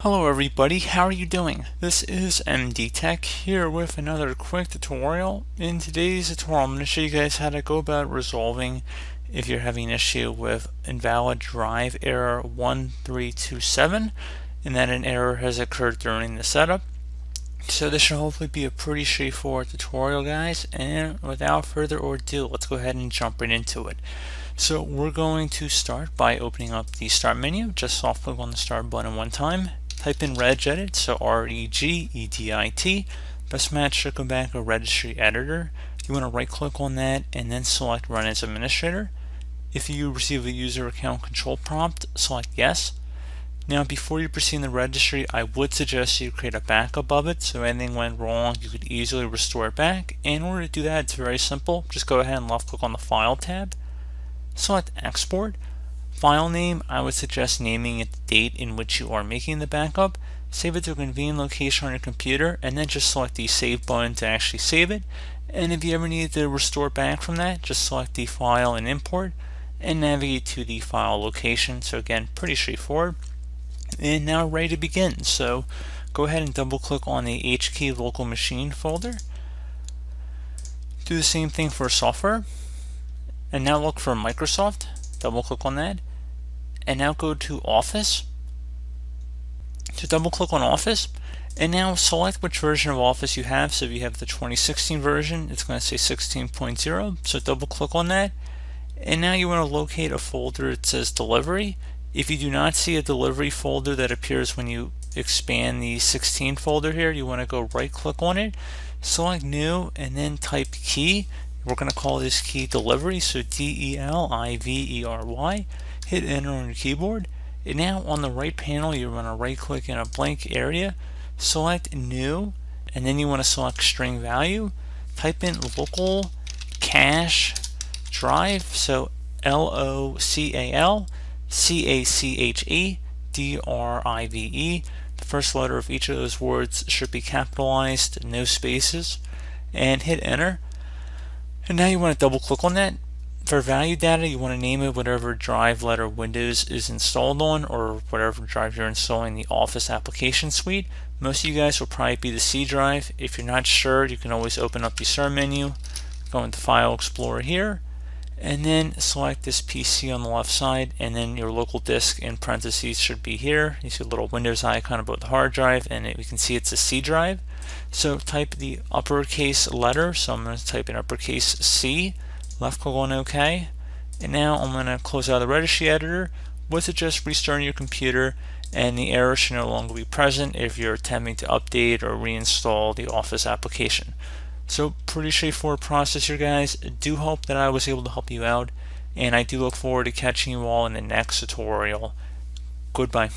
Hello everybody, how are you doing? This is MD Tech here with another quick tutorial. In today's tutorial, I'm going to show you guys how to go about resolving if you're having an issue with Invalid Drive error 1327 and that an error has occurred during the setup. So this should hopefully be a pretty straightforward tutorial, guys, and without further ado, let's go ahead and jump right into it. So we're going to start by opening up the Start menu. Just soft click on the Start button one time. Type in regedit, so regedit. Best match should go back to registry editor. You want to right click on that and then select Run as Administrator. If you receive a user account control prompt, select Yes. Now before you proceed in the registry, I would suggest you create a backup of it, so if anything went wrong you could easily restore it back. In order to do that, it's very simple. Just go ahead and left click on the File tab, select Export. File name, I would suggest naming it the date in which you are making the backup. Save it to a convenient location on your computer and then just select the Save button to actually save it. And if you ever need to restore back from that, just select the File and Import and navigate to the file location. So again, pretty straightforward. And now ready to begin. So go ahead and double click on the HKey local machine folder. Do the same thing for software. And now look for Microsoft. Double click on that. And now go to Office. So double click on Office. And now select which version of Office you have. So if you have the 2016 version, it's going to say 16.0. So double click on that. And now you want to locate a folder that says Delivery. If you do not see a delivery folder that appears when you expand the 16 folder here, you want to go right click on it, select New, and then type key. We're going to call this key Delivery, so DELIVERY. Hit Enter on your keyboard. And now on the right panel, you're going to right click in a blank area, select New, and then you want to select String Value. Type in LocalCacheDrive, so LocalCacheDrive. The first letter of each of those words should be capitalized, no spaces, and hit Enter. And now you want to double click on that. For value data, you want to name it whatever drive letter Windows is installed on, or whatever drive you're installing the Office application suite. Most of you guys will probably be the C drive. If you're not sure, you can always open up the Start menu, go into File Explorer here, and then select this PC on the left side, and then your local disk in parentheses should be here. You see a little Windows icon above the hard drive, and we can see it's a C drive. So type the uppercase letter, so I'm going to type in uppercase C, left click on OK, and now I'm going to close out the registry editor. Would suggest restarting your computer, and the error should no longer be present if you're attempting to update or reinstall the Office application. So pretty straightforward process here, guys. I do hope that I was able to help you out, and I do look forward to catching you all in the next tutorial. Goodbye.